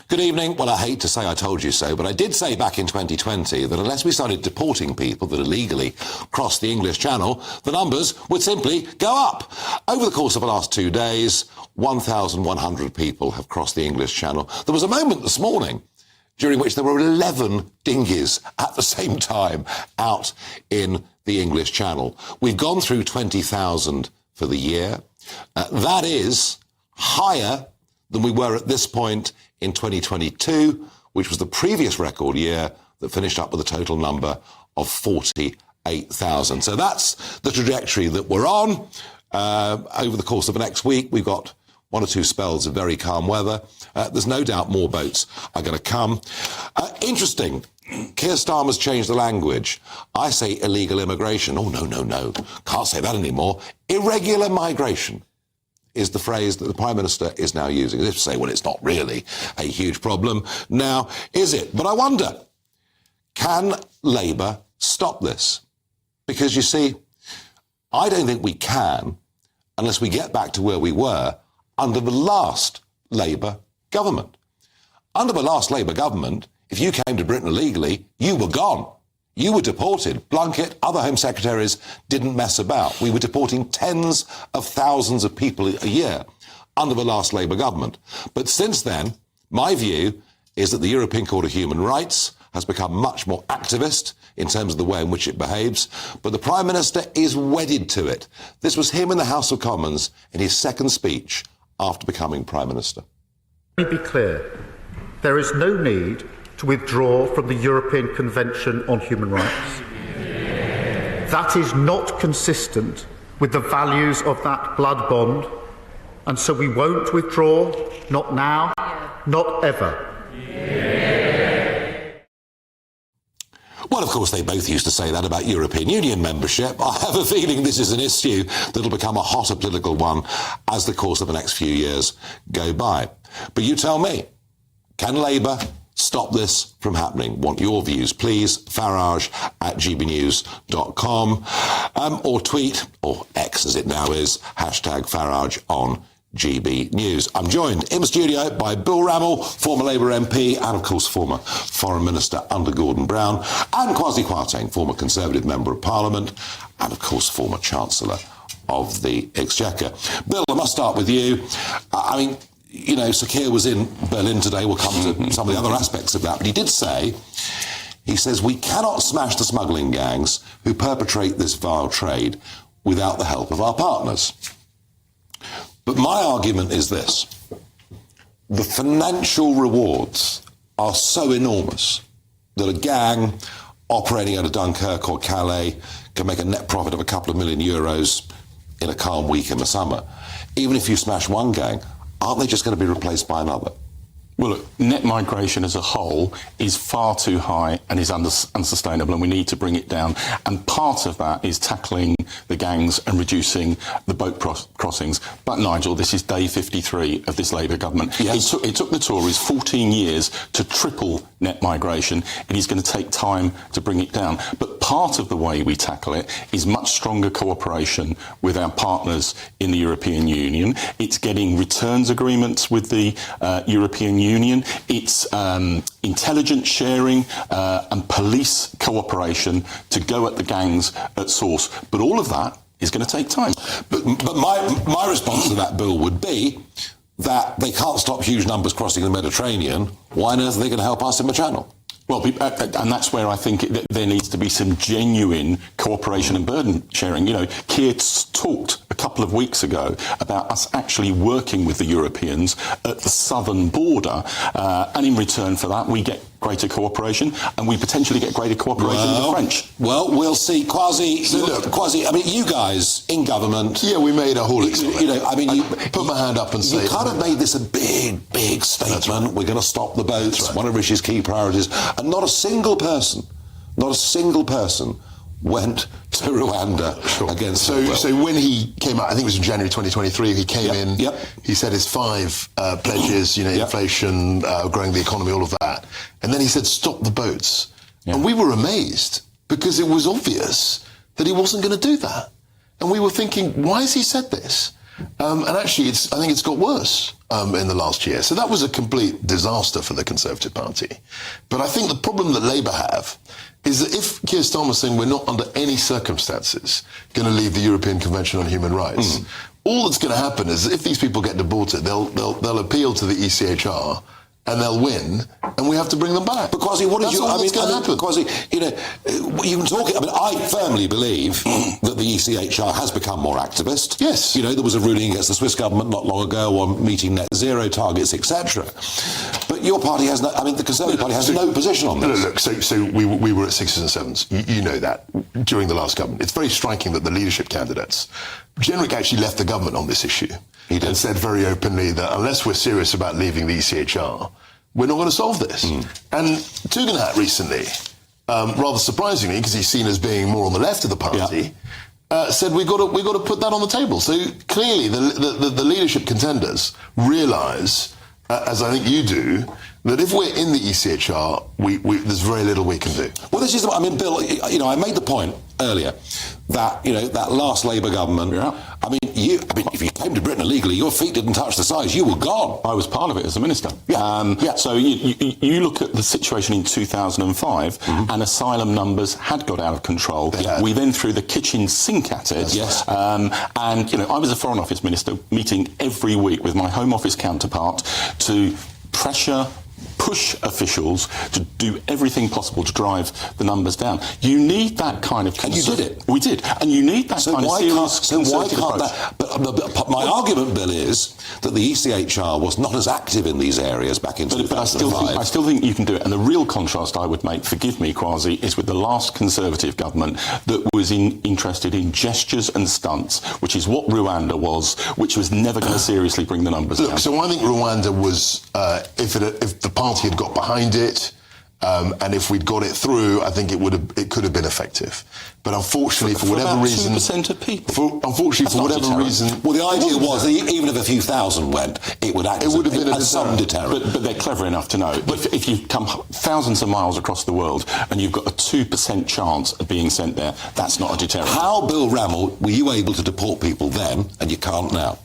Good evening. Well, I hate to say I told you so, but I did say back in 2020 that unless we started deporting people that illegally crossed the English Channel, the numbers would simply go up. Over the course of the last 2 days, 1,100 people have crossed the English Channel. There was a moment this morning during which there were 11 dinghies at the same time out in the English Channel. We've gone through 20,000 for the year. That is higher than we were at this point in 2022, which was the previous record year that finished up with a total number of 48,000. So that's the trajectory that we're on. Over the course of the next week, we've got 1 or 2 spells of very calm weather. There's no doubt more boats are going to come. Interesting. Keir Starmer's changed the language. I say illegal immigration. Oh, no. Can't say that anymore. Irregular migration is the phrase that the Prime Minister is now using. As if to say, well, it's not really a huge problem. Now, is it? But I wonder, can Labour stop this? Because, you see, I don't think we can unless we get back to where we were under the last Labour government. Under the last Labour government, if you came to Britain illegally, you were gone. You were deported. Blunkett, other Home Secretaries didn't mess about. We were deporting tens of thousands of people a year under the last Labour government. But since then, my view is that the European Court of Human Rights has become much more activist in terms of the way in which it behaves. But the Prime Minister is wedded to it. This was him in the House of Commons in his second speech after becoming Prime Minister. Let me be clear. There is no need to withdraw from the European Convention on Human Rights. That is not consistent with the values of that blood bond, and so we won't withdraw, not now, not ever. Well, of course, they both used to say that about European Union membership. I have a feeling this is an issue that'll become a hotter political one as the course of the next few years go by. But you tell me, can Labour stop this from happening? Want your views, please. Farage at gbnews.com or tweet, or X as it now is, hashtag Farage on GB News. I'm joined in the studio by Bill Rammell, former Labour MP and, of course, former Foreign Minister under Gordon Brown, and Kwasi Kwarteng, former Conservative Member of Parliament and, of course, former Chancellor of the Exchequer. Bill, I must start with you. I mean, you know, Sir Keir was in Berlin today. We'll come to some of the other aspects of that. But he did say, he says, we cannot smash the smuggling gangs who perpetrate this vile trade without the help of our partners. But my argument is this. The financial rewards are so enormous that a gang operating out of Dunkirk or Calais can make a net profit of a couple of million euros in a calm week in the summer. Even if you smash one gang, aren't they just going to be replaced by another? Well, look, net migration as a whole is far too high and is unsustainable, and we need to bring it down. And part of that is tackling the gangs and reducing the boat crossings. But, Nigel, this is day 53 of this Labour government. Yes. It took the Tories 14 years to triple net migration. It is going to take time to bring it down. But part of the way we tackle it is much stronger cooperation with our partners in the European Union. It's getting returns agreements with the European Union. It's intelligence sharing and police cooperation to go at the gangs at source. But all of that is going to take time. But my response to that, Bill, would be that they can't stop huge numbers crossing the Mediterranean. Why on earth are they going to help us in the Channel? Well, and that's where I think there needs to be some genuine cooperation and burden sharing. You know, Keir talked a couple of weeks ago about us actually working with the Europeans at the southern border, and in return for that, we get greater cooperation, and we potentially get greater cooperation with the French. Well, we'll see. Kwasi, I mean, you guys in government... Yeah, we made a whole explanation. You know, I mean, you put my hand up and say... You kind of made this a big statement. Right. We're going to stop the boats, right. One of Rishi's key priorities. And not a single person went to Rwanda against... So when he came out, I think it was in January 2023, he came in, he said his 5 pledges, you know, inflation, growing the economy, all of that. And then he said, stop the boats. Yeah. And we were amazed because it was obvious that he wasn't going to do that. And we were thinking, why has he said this? And actually, I think it's got worse in the last year. So that was a complete disaster for the Conservative Party. But I think the problem that Labour have is that if Keir Starmer's saying we're not under any circumstances going to leave the European Convention on Human Rights, all that's going to happen is that if these people get deported, they'll appeal to the ECHR, and they'll win, and we have to bring them back. But Kwasi, what did you? I mean, Kwasi, you know, you can talk. I mean, I firmly believe that the ECHR has become more activist. Yes. You know, there was a ruling against the Swiss government not long ago on meeting net zero targets, etc. But your party has no. I mean, the Conservative Party has no position on this. Look. So we were at sixes and sevens. You know that during the last government. It's very striking that the leadership candidates, Jenrick actually left the government on this issue. He did. And said very openly that unless we're serious about leaving the ECHR, we're not going to solve this. And Tugendhat recently, rather surprisingly, because he's seen as being more on the left of the party, said we've got to put that on the table. So clearly, the leadership contenders realise, as I think you do, that if we're in the ECHR, there's very little we can do. Well, this is. I mean, Bill. You know, I made the point earlier that that last Labour government. Yeah. I mean, if you came to Britain illegally, your feet didn't touch the sides. You were gone. I was part of it as a minister. Yeah. So you look at the situation in 2005, and asylum numbers had got out of control. We then threw the kitchen sink at it. Yes. And you know, I was a Foreign Office minister, meeting every week with my Home Office counterpart to push officials to do everything possible to drive the numbers down. You need that kind of... And you did it. We did. And you need that kind of serious... So why can't that... But my argument, Bill, is that the ECHR was not as active in these areas back in 2005. But I still think you can do it. And the real contrast I would make, forgive me, Kwasi, is with the last Conservative government that was interested in gestures and stunts, which is what Rwanda was, which was never going to seriously bring the numbers down. So I think Rwanda was, if the party had got behind it, and if we'd got it through, I think it could have been effective. But unfortunately, for whatever reason, 2% of people. Unfortunately, for whatever reason, well, the idea was that even if a few thousand went, it would act. It would have been some deterrent. But they're clever enough to know if you come thousands of miles across the world and you've got a 2% chance of being sent there, that's not a deterrent. How, Bill Rammell, were you able to deport people then, and you can't now?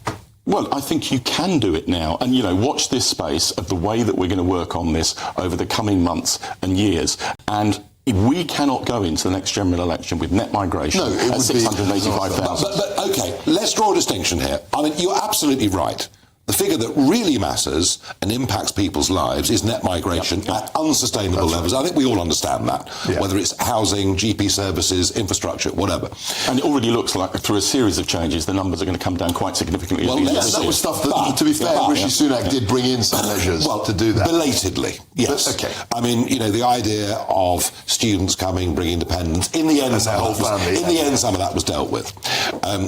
Well, I think you can do it now. And, you know, watch this space of the way that we're going to work on this over the coming months and years. And we cannot go into the next general election with net migration at 685,000. But, OK, let's draw a distinction here. I mean, you're absolutely right. The figure that really matters and impacts people's lives is net migration at unsustainable levels. I think we all understand that, whether it's housing, GP services, infrastructure, whatever. And it already looks like through a series of changes, the numbers are going to come down quite significantly. Well, that was stuff that, to be fair, Rishi Sunak did bring in some measures to do that. Belatedly, yes. But, okay. I mean, you know, the idea of students coming, bringing dependents, in the end, some of that was dealt with.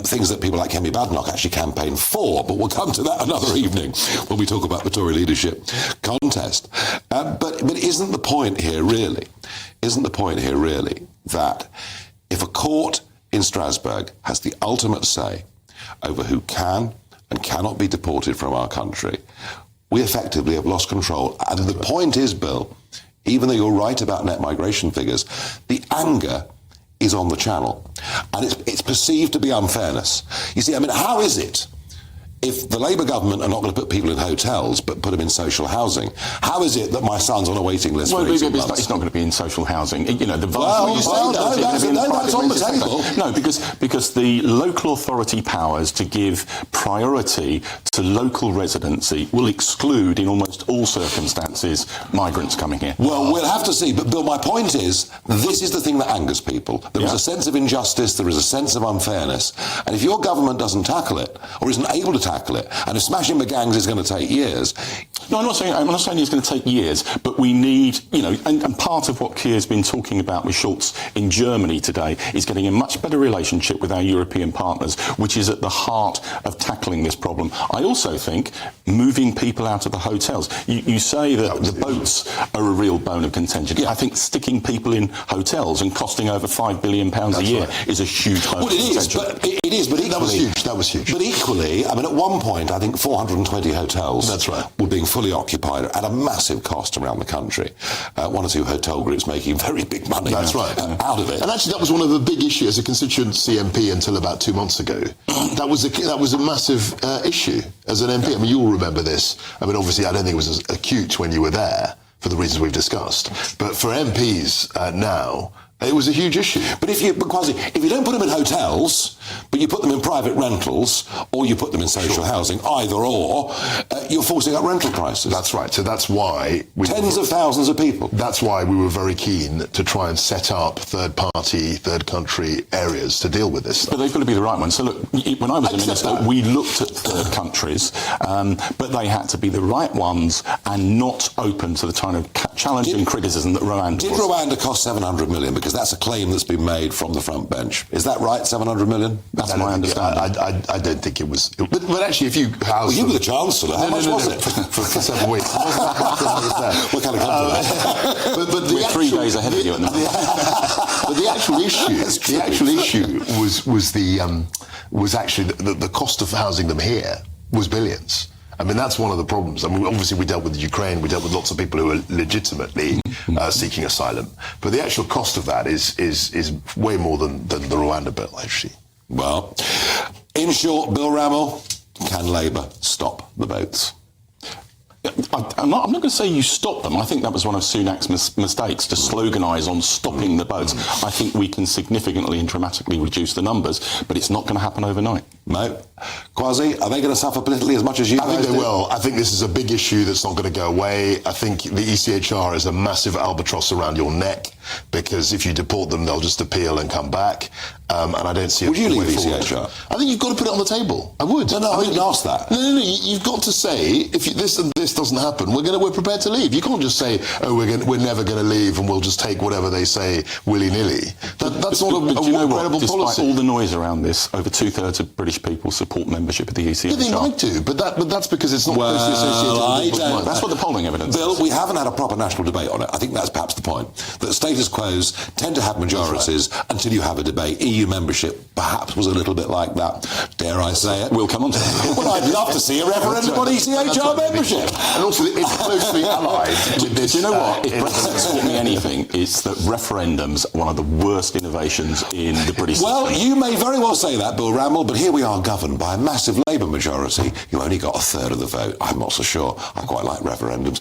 Things that people like Kemi Badenoch actually campaigned for, but we'll come to that another evening when we talk about the Tory leadership contest. But isn't the point here really that if a court in Strasbourg has the ultimate say over who can and cannot be deported from our country, we effectively have lost control. And the point is, Bill, even though you're right about net migration figures, the anger is on the channel. And it's perceived to be unfairness. You see, I mean, how is it if the Labour government are not going to put people in hotels but put them in social housing, how is it that my son's on a waiting list for 18 months? It's not going to be in social housing. You know, that's on the table. No, because the local authority powers to give priority to local residency will exclude, in almost all circumstances, migrants coming here. Well, we'll have to see. But, Bill, my point is, this is the thing that angers people. There is a sense of injustice, there is a sense of unfairness. And if your government doesn't tackle it, or isn't able to tackle it, and if smashing the gangs is going to take years... No, I'm not saying it's going to take years, but we need, you know, and part of what Keir's been talking about with Schulz in Germany today is getting a much better relationship with our European partners, which is at the heart of tackling this problem. I also think moving people out of the hotels. You say that the boats are a real bone of contention. Yeah. I think sticking people in hotels and costing over £5 billion a year is a huge bone of contention. It is, but equally... That was huge. But equally, I mean, at one point, I think 420 hotels That's right. were being fully occupied at a massive cost around the country. One or two hotel groups making very big money That's right. out of it. And actually, that was one of the big issues as a constituency MP until about 2 months ago. That was a massive issue as an MP. I mean, you'll remember this. I mean, obviously, I don't think it was as acute when you were there for the reasons we've discussed. But for MPs now, it was a huge issue. But if you don't put them in hotels, but you put them in private rentals, or you put them in social housing, either or, you're forcing up rental prices. That's right. So that's why tens of thousands of people. That's why we were very keen to try and set up third-party, third-country areas to deal with this stuff. But they've got to be the right ones. So look, when I was a minister, we looked at third countries, but they had to be the right ones and not open to the kind of challenge and criticism that Rwanda Did was. Rwanda cost 700 million? Because that's a claim that's been made from the front bench. Is that right, 700 million? That's my understanding. I don't think it was. But actually, if you house You were the Chancellor. How much was it? For 7 weeks. What kind of come to that? But We're 3 days ahead of you at the moment. But the actual issue was actually the cost of housing them here was billions. I mean, that's one of the problems. I mean, obviously we dealt with Ukraine, we dealt with lots of people who are legitimately seeking asylum. But the actual cost of that is way more than the Rwanda bill, actually. Well, in short, Bill Rammell, can Labour stop the boats? I'm not going to say you stop them. I think that was one of Sunak's mistakes, to sloganise on stopping the boats. I think we can significantly and dramatically reduce the numbers, but it's not going to happen overnight. No. Kwasi, are they going to suffer politically as much as you I think guys they do? will. I think this is a big issue that's not going to go away. I think the ECHR is a massive albatross around your neck, because if you deport them, they'll just appeal and come back. And I don't see. Would you leave way forward. ECHR? I think you've got to put it on the table. I would. No, I didn't ask that. No. You've got to say, if this and this doesn't happen, we're prepared to leave. You can't just say, oh, we're never going to leave and we'll just take whatever they say willy-nilly. That's not a credible Despite policy. all the noise around this, over 2/3 of British people support membership of the ECHR. Yeah, they might do, but that's because it's not closely associated with don't. That's what the polling evidence Bill, is. we haven't had a proper national debate on it. I think that's perhaps the point. That status quos tend to have majorities until you have a debate. EU membership perhaps was a little bit like that. Dare I say it? We'll come on to that. Well, I'd love to see a referendum on ECHR membership. And also, it's closely allied with this. Do you know what? If Brexit's taught me anything, it's that referendums are one of the worst innovations in the British Well, system. you may very well say that, Bill Rammell, but here we are governed by a massive Labour majority. You only got a third of the vote. I'm not so sure. I quite like referendums.